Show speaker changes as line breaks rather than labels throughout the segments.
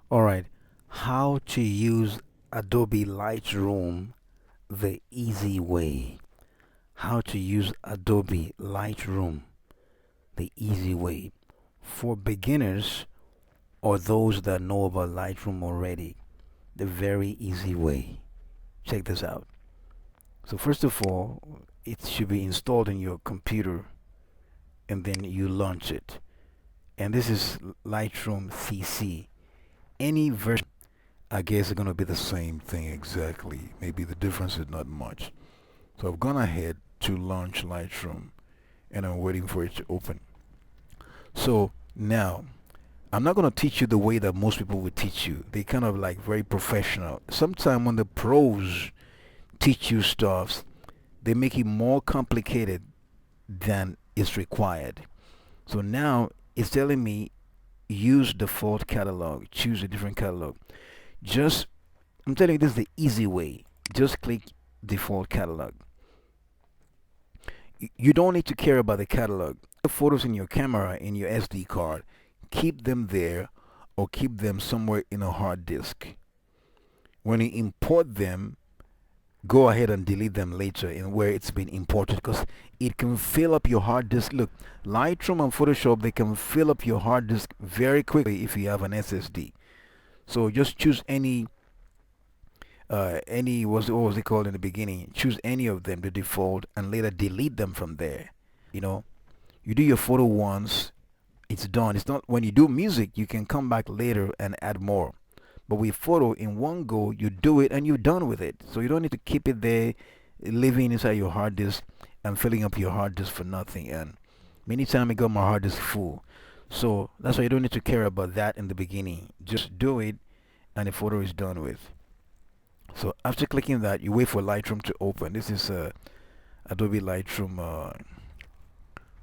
All right, how to use Adobe Lightroom the easy way. How to use Adobe Lightroom the easy way. For beginners or those that know about Lightroom already, the very easy way. Check this out. So first of all, it should be installed in your computer and then you launch it. And this is Lightroom CC. Any version I guess it's going to be the same thing exactly. Maybe the difference is not much. So I've gone ahead to launch Lightroom and I'm waiting for it to open. So now I'm not going to teach you the way that most people would teach you. They kind of like very professional. Sometimes when the pros teach you stuff, they make it more complicated than is required. So now it's telling me use default catalog, choose a different catalog. Just I'm telling you, this is the easy way. Just click default catalog. You don't need to care about the catalog. The photos in your camera, in your SD card, keep them there or keep them somewhere in a hard disk. When you import them, go ahead and delete them later in where it's been imported because it can fill up your hard disk. Look, Lightroom and Photoshop, they can fill up your hard disk very quickly if you have an SSD. So just choose any what was it called in the beginning? Choose any of them, the default, and later delete them from there. You know, you do your photo once, it's done. It's not when you do music, you can come back later and add more. But with photo, in one go, you do it and you're done with it. So you don't need to keep it there, living inside your hard disk and filling up your hard disk for nothing. And many times I got my hard disk full. So that's why you don't need to care about that in the beginning. Just do it and the photo is done with. So after clicking that, you wait for Lightroom to open. This is Adobe Lightroom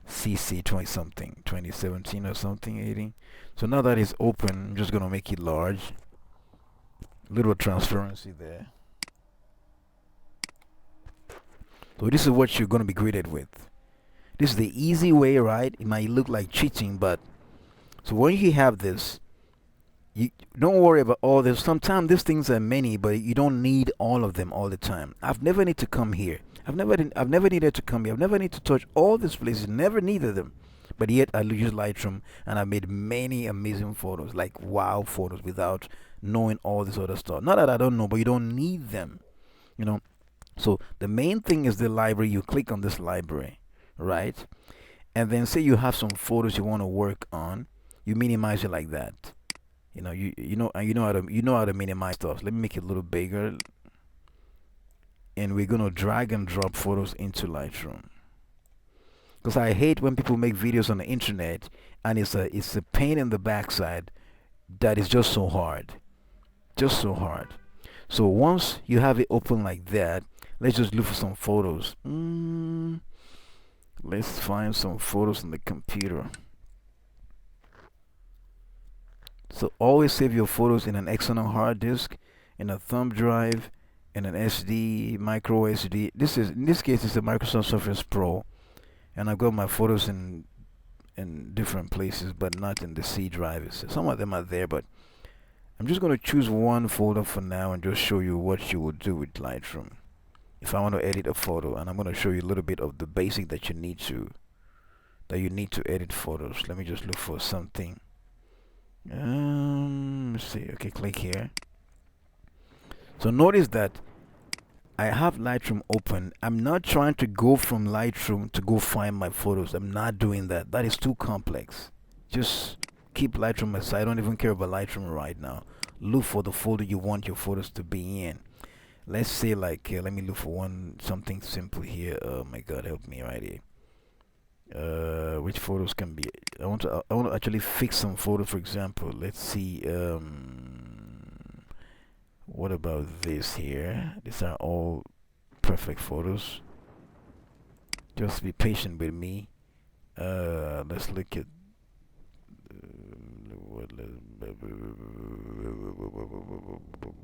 CC 20 something, 2017 or something, 18. So now that it's open, I'm just gonna make it large. Little transparency there. So this is what you're gonna be greeted with. This is the easy way, right? It might look like cheating, but so when you have this, you don't worry about all this. Sometimes these things are many, but you don't need all of them all the time. I've never need to come here. I've never needed to come here. I've never need to touch all these places. Never needed them. But yet I use Lightroom and I made many amazing photos, like wow photos without knowing all this other stuff. Not that I don't know, but you don't need them. You know. So the main thing is the library. You click on this library, right? And then say you have some photos you want to work on. You minimize it like that. You know how to minimize stuff. Let me make it a little bigger, and we're gonna drag and drop photos into Lightroom. Because I hate when people make videos on the internet and it's a pain in the backside that is just so hard, just so hard. So once you have it open like that, let's just look for some photos. Let's find some photos on the computer. So always save your photos in an external hard disk, in a thumb drive, in an SD, micro SD. In this case it's a Microsoft Surface Pro, and I've got my photos in different places, but not in the C drive. So some of them are there, but I'm just going to choose one folder for now and just show you what you would do with Lightroom. If I want to edit a photo, and I'm going to show you a little bit of the basic that you need to edit photos. Let me just look for something. Let's see. Okay, click here. So notice that I have Lightroom open. I'm not trying to go from Lightroom to go find my photos. I'm not doing that. That is too complex. Just keep Lightroom aside. I don't even care about Lightroom right now. Look for the folder you want your photos to be in. Let's say like let me look for something simple here. Oh my God, help me right here. Which photos can be? I want to actually fix some photos. For example, let's see. What about this here? These are all perfect photos. Just be patient with me. Let's look at.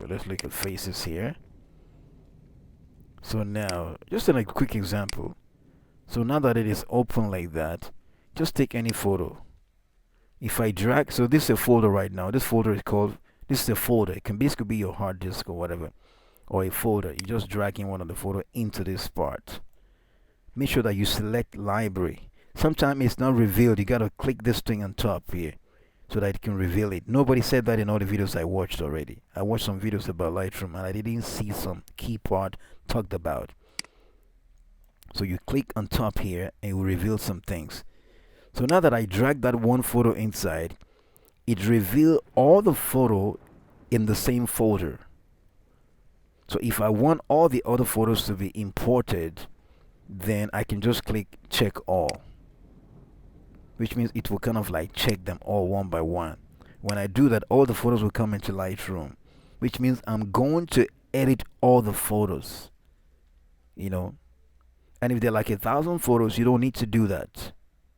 Let's look at faces here. So now, just a quick example. So now that it is open like that, just take any photo. If I drag, so this is a folder right now. This folder is called, This is a folder. This could be your hard disk or whatever, or a folder. You just drag in one of the folder into this part. Make sure that you select library. Sometimes it's not revealed. You gotta click this thing on top here so that it can reveal it. Nobody said that in all the videos I watched already. I watched some videos about Lightroom and I didn't see some key part talked about. So you click on top here and it will reveal some things. So now that I drag that one photo inside, it reveals all the photo in the same folder. So if I want all the other photos to be imported, then I can just click check all, which means it will kind of like check them all one by one. When I do that, all the photos will come into Lightroom, which means I'm going to edit all the photos, you know. And if they're like 1,000 photos, you don't need to do that,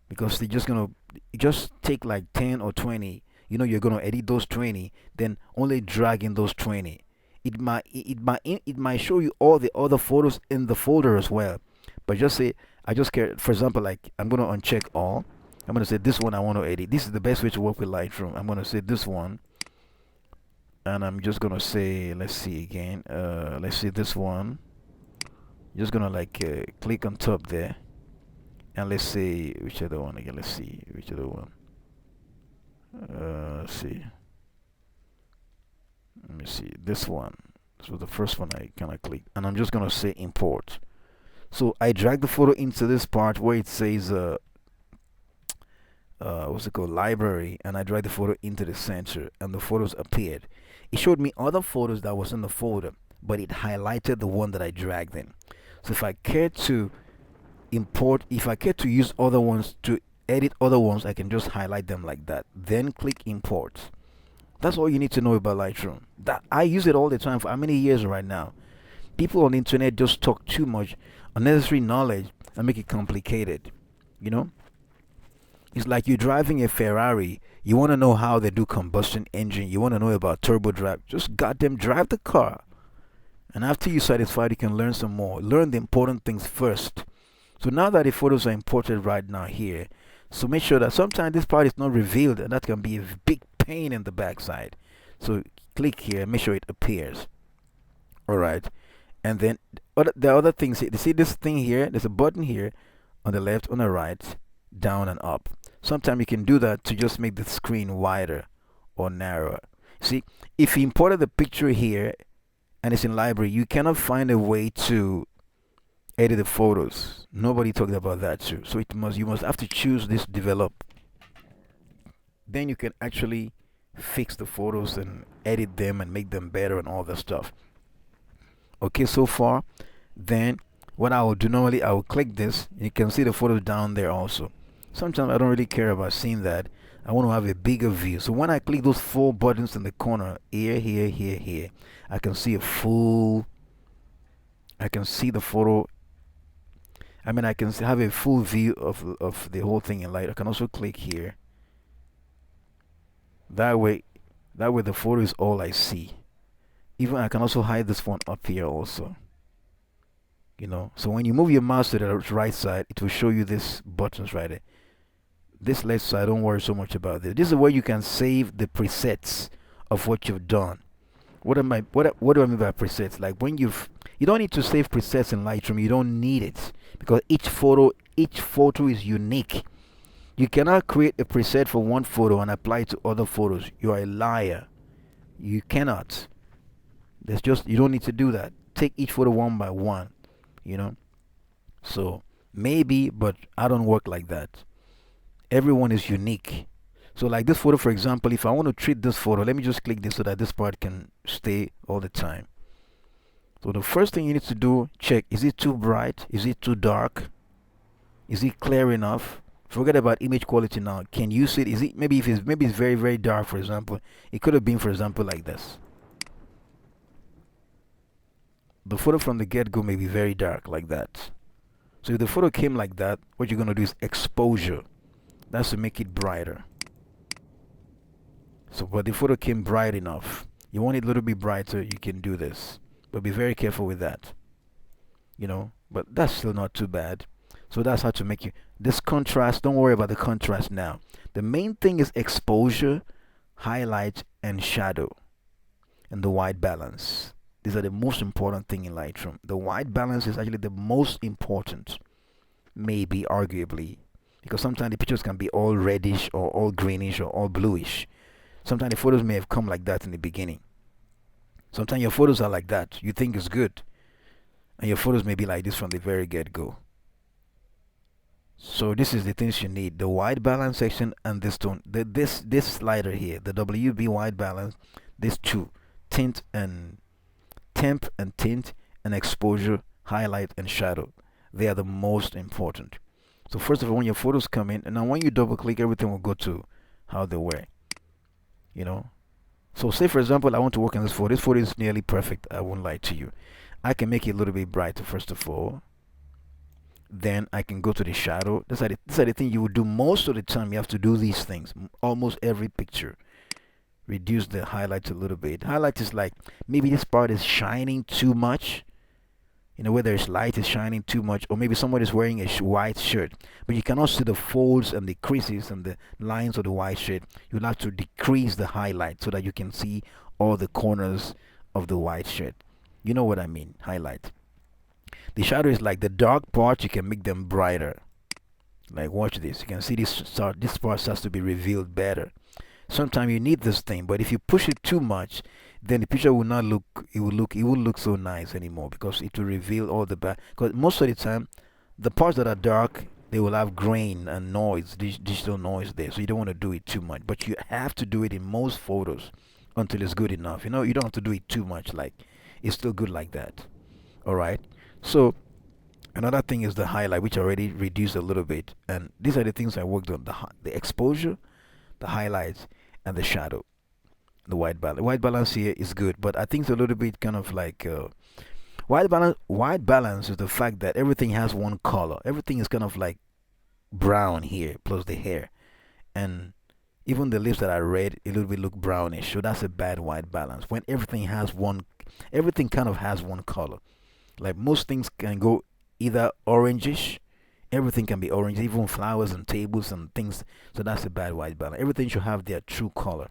because they're just gonna just take like 10 or 20. You know, you're gonna edit those 20, then only drag in those 20. It might show you all the other photos in the folder as well. But just say, I just care, for example, like I'm going to uncheck all. I'm going to say this one I want to edit. This is the best way to work with Lightroom. I'm going to say this one. And I'm just going to say, let's see again. Let's see this one. Just going to like click on top there. And let's say, which other one again? Let's see, which other one? Let's see. Let me see. This one. This was the first one I kind of clicked. And I'm just going to say import. So I drag the photo into this part where it says what's it called, library, and I drag the photo into the center and the photos appeared. It showed me other photos that was in the folder, but it highlighted the one that I dragged in. So if I care to import, if I care to use other ones, to edit other ones, I can just highlight them like that, then click import. That's all you need to know about Lightroom. That I use it all the time for how many years right now. People on the internet just talk too much unnecessary knowledge and make it complicated. You know, it's like you're driving a Ferrari. You want to know how they do combustion engine. You want to know about turbo drive. Just goddamn drive the car. And after you're satisfied, you can learn some more. Learn the important things first. So now that the photos are imported right now here, so make sure that sometimes this part is not revealed, and that can be a big pain in the backside. So click here, make sure it appears. All right. And then the other things, you see this thing here, there's a button here on the left, on the right, down and up. Sometimes you can do that to just make the screen wider or narrower. See, if you imported the picture here and it's in library, you cannot find a way to edit the photos. Nobody talked about that too. So you must have to choose this develop. Then you can actually fix the photos and edit them and make them better and all that stuff. Okay, so far, then what I will do normally, I will click this. You can see the photos down there also. Sometimes I don't really care about seeing that. I want to have a bigger view. So when I click those 4 buttons in the corner, here, I can see a full, I can see the photo. I mean, I can have a full view of the whole thing in light. I can also click here. That way the photo is all I see. Even I can also hide this one up here also. You know, so when you move your mouse to the right side, it will show you this buttons right there. This left side, don't worry so much about this. This is where you can save the presets of what you've done. What do I mean by presets? Like when you don't need to save presets in Lightroom. You don't need it, because each photo is unique. You cannot create a preset for one photo and apply it to other photos. You are a liar. You cannot. You don't need to do that. Take each photo one by one, you know. So maybe, but I don't work like that. Everyone is unique. So like this photo, for example, if I want to treat this photo, let me just click this so that this part can stay all the time. So the first thing you need to do, check, is it too bright? Is it too dark? Is it clear enough? Forget about image quality now. Can you see it? Is it maybe it's very, very dark, for example. It could have been, for example, like this. The photo from the get-go may be very dark like that. So if the photo came like that, what you're going to do is exposure. That's to make it brighter. So but the photo came bright enough. You want it a little bit brighter, you can do this. But be very careful with that. You know, but that's still not too bad. So that's how to make you this contrast. Don't worry about the contrast now. The main thing is exposure, highlight, and shadow. and the white balance. These are the most important thing in Lightroom. The white balance is actually the most important, maybe arguably, because sometimes the pictures can be all reddish or all greenish or all bluish. Sometimes the photos may have come like that in the beginning. Sometimes your photos are like that. You think it's good, and your photos may be like this from the very get-go. So this is the things you need: the white balance section and this tone. This slider here, the WB white balance. These two, tint and temp and tint and exposure, highlight and shadow. They are the most important. So first of all, when your photos come in, and now when you double click, everything will go to how they were. You know. So say for example, I want to work on this photo. This photo is nearly perfect. I won't lie to you. I can make it a little bit brighter first of all. Then I can go to the shadow. These are the things you would do most of the time. You have to do these things almost every picture. Reduce the highlights a little bit. Highlight is like maybe this part is shining too much. You know, where there's light is shining too much, or maybe somebody is wearing a white shirt, but you cannot see the folds and the creases and the lines of the white shirt. You'll have to decrease the highlight so that you can see all the corners of the white shirt. You know what I mean? Highlight. The shadow is like the dark parts. You can make them brighter. Like watch this. You can see this part starts to be revealed better. Sometimes you need this thing, but if you push it too much, then the picture will not look. It will look so nice anymore, because it will reveal all the back. Because most of the time, the parts that are dark, they will have grain and noise, digital noise there. So you don't want to do it too much, but you have to do it in most photos until it's good enough. You know, you don't have to do it too much. Like it's still good like that. All right. So another thing is the highlight, which I already reduced a little bit, and these are the things I worked on: the exposure, the highlights, and the shadow. The white balance. White balance here is good, but I think it's a little bit kind of like white balance. White balance is the fact that everything has one color. Everything is kind of like brown here, plus the hair, and even the lips that are red, a little bit look brownish. So that's a bad white balance. When everything has one, everything kind of has one color. Like most things can go either orangish. Everything can be orange, even flowers and tables and things. So that's a bad white balance. Everything should have their true color.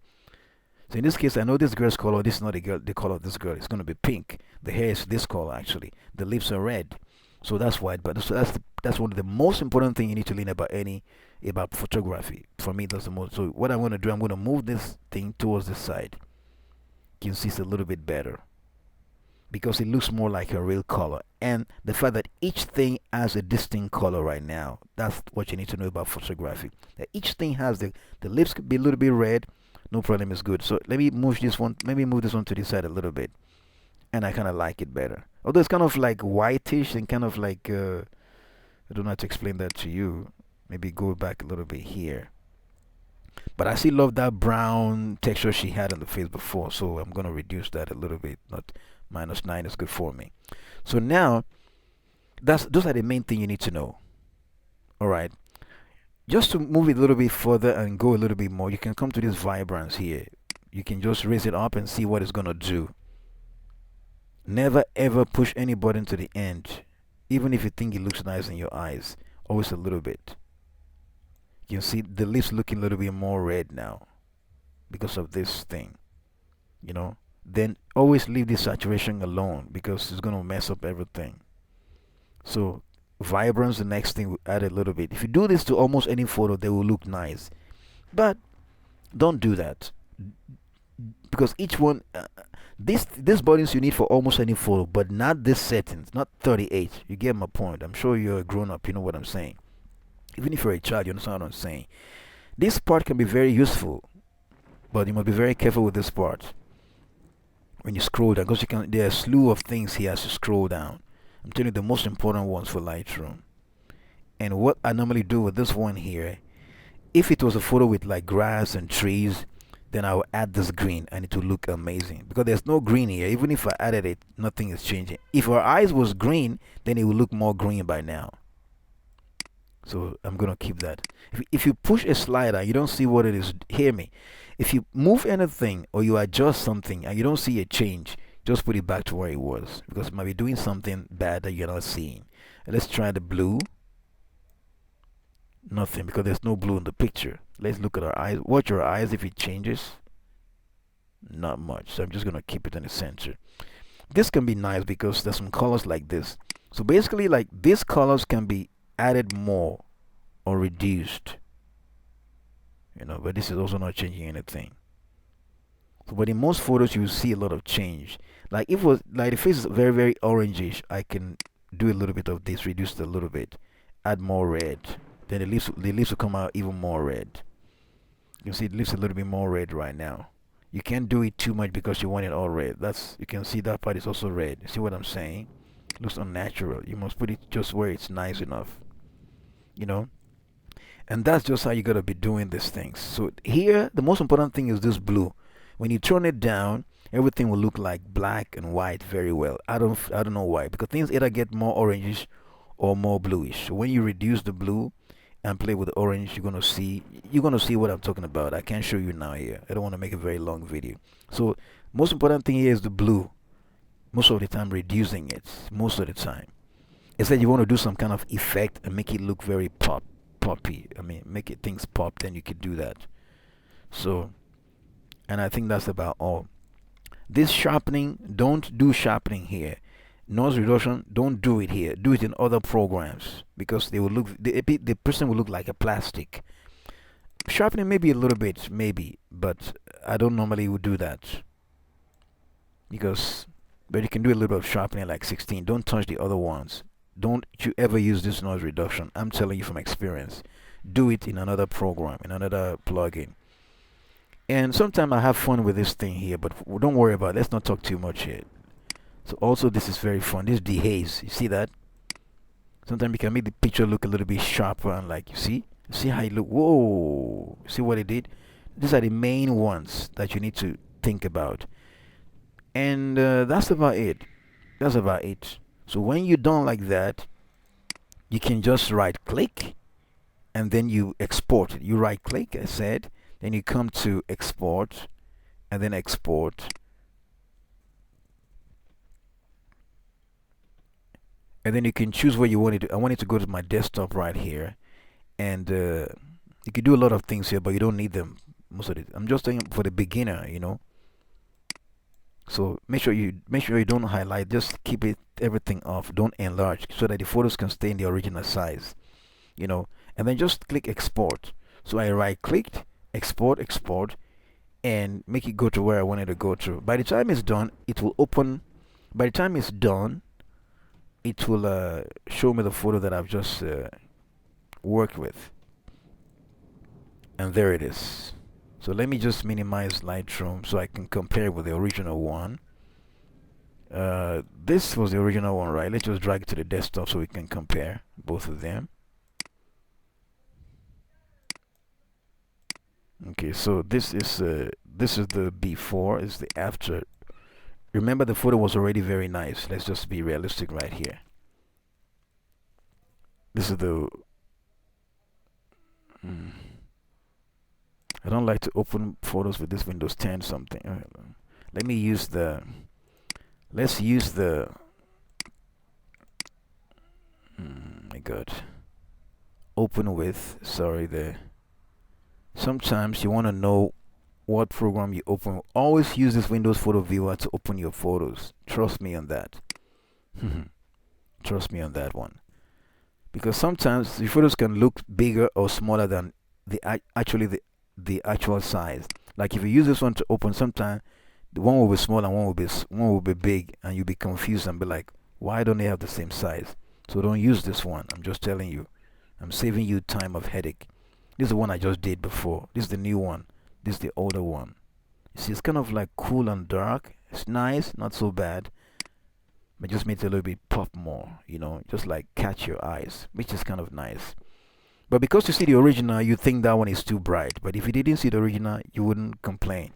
So in this case, I know this girl's color. This is not the color of this girl. It's going to be pink. The hair is this color actually. The lips are red. So that's white. But so that's one of the most important thing you need to learn about photography. For me, that's the most. So what I'm going to do, I'm going to move this thing towards this side. You can see it's a little bit better, because it looks more like a real color. And the fact that each thing has a distinct color right now, that's what you need to know about photography. That each thing has the lips could be a little bit red, no problem, is good. So let me move this one, maybe move this one to the side a little bit, and I kind of like it better. Although it's kind of like whitish and kind of like I don't know how to explain that to you. Maybe go back a little bit here. But I still love that brown texture she had on the face before, so I'm gonna reduce that a little bit. Not -9 is good for me. So now those are the main thing you need to know. All right. Just to move it a little bit further and go a little bit more, you can come to this vibrance here. You can just raise it up and see what it's gonna do. Never ever push any button to the end, even if you think it looks nice in your eyes. Always a little bit. You can see the lips looking a little bit more red now because of this thing. You know. Then always leave the saturation alone, because it's gonna mess up everything. So vibrance, the next thing, we add a little bit. If you do this to almost any photo, they will look nice, but don't do that, because each one these buttons you need for almost any photo, but not this settings, not 38. You get my point. I'm sure you're a grown-up, you know what I'm saying. Even if you're a child, you understand what I'm saying. This part can be very useful, but you must be very careful with this part when you scroll down, because there are a slew of things here as you scroll down. I'm telling you the most important ones for Lightroom. And what I normally do with this one here, if it was a photo with like grass and trees, then I will add this green and it will look amazing, because there's no green here. Even if I added it, nothing is changing. If our eyes was green, then it will look more green by now. So I'm gonna keep that. If you push a slider, you don't see what it is. Hear me. If you move anything or you adjust something and you don't see a change, just put it back to where it was, because it might be doing something bad that you're not seeing. And let's try the blue. Nothing, because there's no blue in the picture. Let's look at our eyes. Watch your eyes if it changes. not much. So I'm just gonna keep it in the center. This can be nice because there's some colors like this. So basically, like, these colors can be added more or reduced, but this is also not changing anything. So, but in most photos you will see a lot of change. Like if it was like the face is very very orangish, I can do a little bit of this, reduce it a little bit, add more red. Then the leaves will come out even more red. You can see it leaves a little bit more red right now. You can't do it too much because you want it all red. You can see that part is also red. You see what I'm saying? It looks unnatural. You must put it just where it's nice enough. You know? And that's just how you gotta be doing these things. So here, the most important thing is this blue. When you turn it down, everything will look like black and white very well. I don't know why, because things either get more orangish or more bluish. So when you reduce the blue and play with the orange, you're gonna see what I'm talking about. I can't show you now here. I don't want to make a very long video. So most important thing here is the blue. Most of the time reducing it. Most of the time. Instead you want to do some kind of effect and make it look very poppy. I mean, make it things pop, then you could do that. So, and I think that's about all. This sharpening, don't do sharpening here. Noise reduction, don't do it here. Do it in other programs because they will look, the person will look like a plastic. Sharpening maybe a little bit, maybe, but I don't normally would do that because, but you can do a little bit of sharpening like 16. Don't touch the other ones. Don't you ever use this noise reduction. I'm telling you from experience. Do it in another program, in another plugin. And sometimes I have fun with this thing here, but don't worry about it. Let's not talk too much here. So also this is very fun. This dehaze. You see that? Sometimes you can make the picture look a little bit sharper and like, see how it look. Whoa! See what it did? These are the main ones that you need to think about. And that's about it. That's about it. So when you're done like that, you can just right click and then you export it. You right click, I said, then you come to export and then export. And then you can choose where you want it to. I want it to go to my desktop right here. And you can do a lot of things here, but you don't need them most of it. I'm just saying for the beginner. So make sure you don't highlight. Just keep everything off. Don't enlarge so that the photos can stay in the original size. And then just click export. So I right clicked, export, and make it go to where I want it to go to. By the time it's done, it will open. By the time it's done, it will show me the photo that I've just worked with. And there it is. So let me just minimize Lightroom so I can compare with the original one. This was the original one, right? Let's just drag it to the desktop so we can compare both of them. Okay, so this is the before, is the after. Remember, the photo was already very nice. Let's just be realistic right here. This is the I don't like to open photos with this Windows 10 something. Let me use the let's use the my god, open with, sorry, sometimes you want to know what program you open. Always use this Windows Photo Viewer to open your photos. Trust me on that. Trust me on that one. Because sometimes the photos can look bigger or smaller than the actual size. Like if you use this one to open, sometimes the one will be small and one will be big, and you'll be confused and be like, why don't they have the same size? So don't use this one. I'm just telling you. I'm saving you time of headache. This is the one I just did before. This is the new one. This is the older one. You see, it's kind of like cool and dark. It's nice, not so bad. But just makes it a little bit pop more, just like catch your eyes, which is kind of nice. But because you see the original, you think that one is too bright. But if you didn't see the original, you wouldn't complain.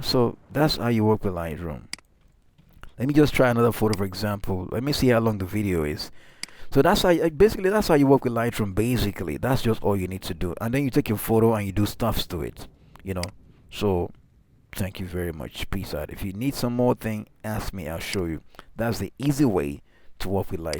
So that's how you work with Lightroom. Let me just try another photo, for example. Let me see how long the video is. So that's how you work with Lightroom. Basically, that's just all you need to do. And then you take your photo and you do stuffs to it. So thank you very much. Peace out. If you need some more thing, ask me. I'll show you. That's the easy way to work with Lightroom.